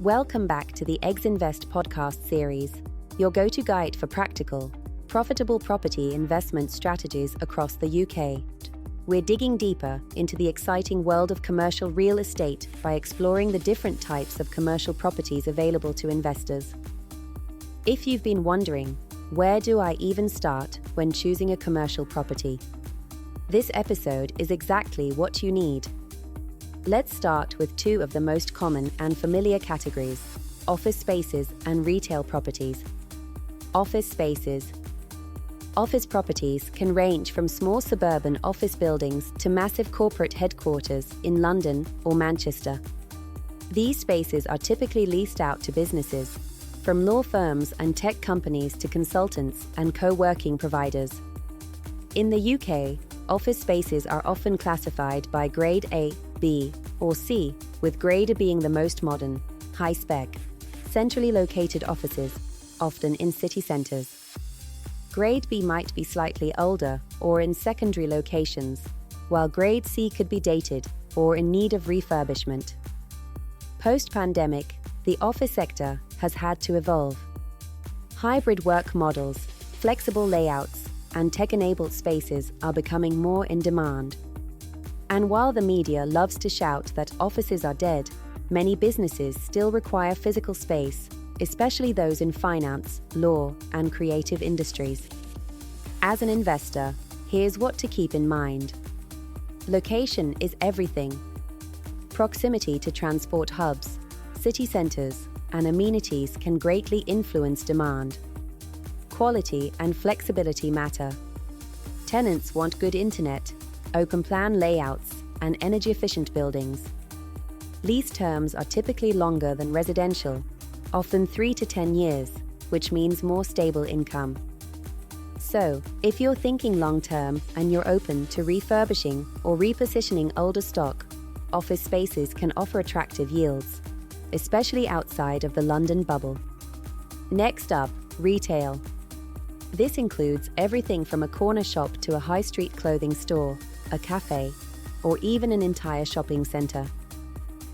Welcome back to the Eggs Invest podcast series, your go-to guide for practical, profitable property investment strategies across the UK. We're digging deeper into the exciting world of commercial real estate by exploring the different types of commercial properties available to investors. If you've been wondering, where do I even start when choosing a commercial property? This episode is exactly what you need. Let's start with two of the most common and familiar categories: office spaces and retail properties. Office spaces. Office properties can range from small suburban office buildings to massive corporate headquarters in London or Manchester. These spaces are typically leased out to businesses, from law firms and tech companies to consultants and co-working providers. In the UK, office spaces are often classified by grade A, B, or C, with grade A being the most modern, high-spec, centrally located offices, often in city centres. Grade B might be slightly older or in secondary locations, while grade C could be dated or in need of refurbishment. Post-pandemic, the office sector has had to evolve. Hybrid work models, flexible layouts, and tech-enabled spaces are becoming more in demand. And while the media loves to shout that offices are dead, many businesses still require physical space, especially those in finance, law, and creative industries. As an investor, here's what to keep in mind. Location is everything. Proximity to transport hubs, city centers, and amenities can greatly influence demand. Quality and flexibility matter. Tenants want good internet, open-plan layouts, and energy-efficient buildings. Lease terms are typically longer than residential, often 3 to 10 years, which means more stable income. So, if you're thinking long-term and you're open to refurbishing or repositioning older stock, office spaces can offer attractive yields, especially outside of the London bubble. Next up, retail. This includes everything from a corner shop to a high street clothing store, a cafe, or even an entire shopping centre.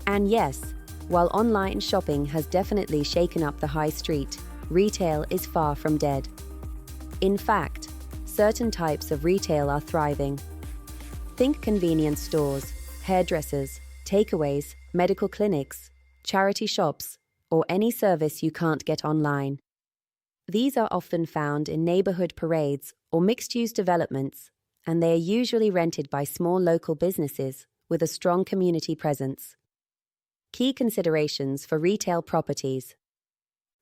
And yes, while online shopping has definitely shaken up the high street, retail is far from dead. In fact, certain types of retail are thriving. Think convenience stores, hairdressers, takeaways, medical clinics, charity shops, or any service you can't get online. These are often found in neighbourhood parades or mixed-use developments, and they are usually rented by small local businesses with a strong community presence. Key considerations for retail properties.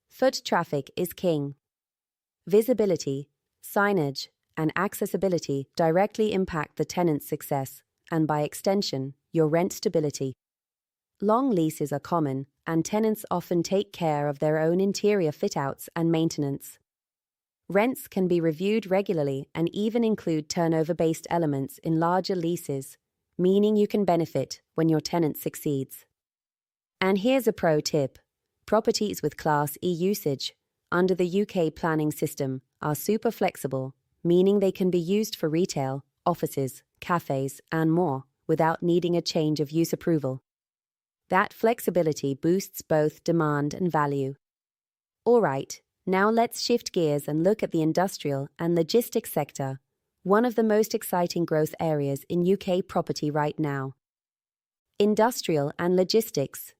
Foot traffic is king. Visibility, signage, and accessibility directly impact the tenant's success and, by extension, your rent stability. Long leases are common, and tenants often take care of their own interior fit-outs and maintenance. Rents can be reviewed regularly and even include turnover-based elements in larger leases, meaning you can benefit when your tenant succeeds. And here's a pro tip. Properties with Class E usage under the UK planning system are super flexible, meaning they can be used for retail, offices, cafes, and more without needing a change of use approval. That flexibility boosts both demand and value. All right, now let's shift gears and look at the industrial and logistics sector, one of the most exciting growth areas in UK property right now. Industrial and logistics.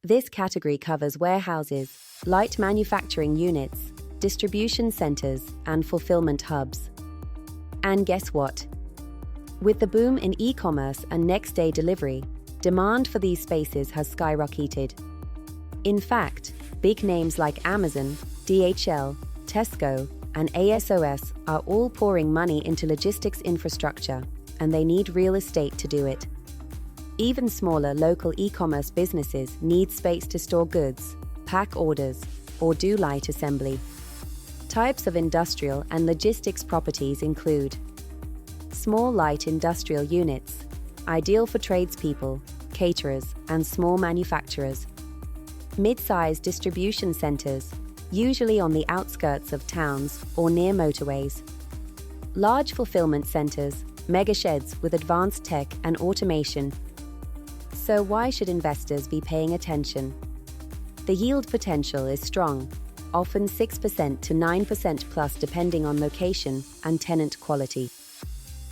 This category covers warehouses, light manufacturing units, distribution centres, and fulfillment hubs. And guess what? With the boom in e-commerce and next-day delivery, demand for these spaces has skyrocketed. In fact, big names like Amazon, DHL, Tesco, and ASOS are all pouring money into logistics infrastructure, and they need real estate to do it. Even smaller local e-commerce businesses need space to store goods, pack orders, or do light assembly. Types of industrial and logistics properties include small light industrial units, ideal for tradespeople, caterers, and small manufacturers. Mid-sized distribution centres, usually on the outskirts of towns or near motorways. Large fulfillment centres, mega sheds with advanced tech and automation. So why should investors be paying attention? The yield potential is strong, often 6% to 9% plus depending on location and tenant quality.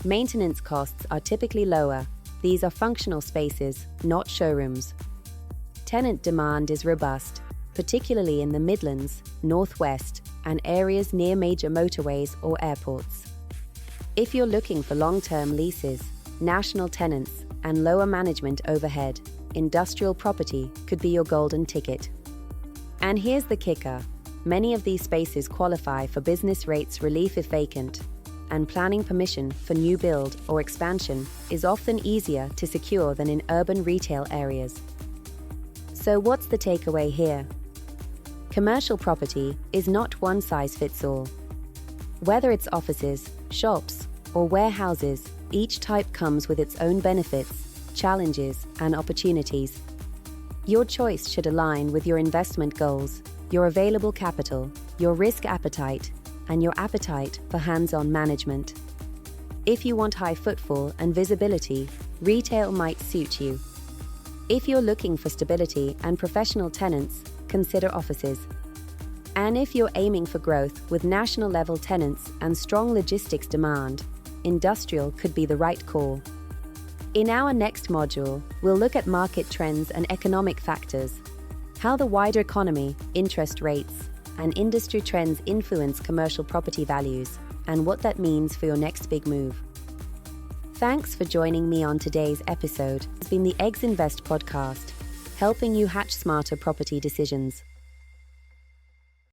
Maintenance costs are typically lower. These are functional spaces, not showrooms. Tenant demand is robust, particularly in the Midlands, Northwest, and areas near major motorways or airports. If you're looking for long-term leases, national tenants, and lower management overhead, industrial property could be your golden ticket. And here's the kicker. Many of these spaces qualify for business rates relief if vacant, and planning permission for new build or expansion is often easier to secure than in urban retail areas. So what's the takeaway here? Commercial property is not one size fits all. Whether it's offices, shops, or warehouses, each type comes with its own benefits, challenges, and opportunities. Your choice should align with your investment goals, your available capital, your risk appetite, and your appetite for hands-on management. If you want high footfall and visibility, retail might suit you. If you're looking for stability and professional tenants, consider offices. And if you're aiming for growth with national-level tenants and strong logistics demand, industrial could be the right call. In our next module, we'll look at market trends and economic factors, how the wider economy, interest rates, and industry trends influence commercial property values, and what that means for your next big move. Thanks for joining me on today's episode. It's been the Eggs Invest podcast, helping you hatch smarter property decisions.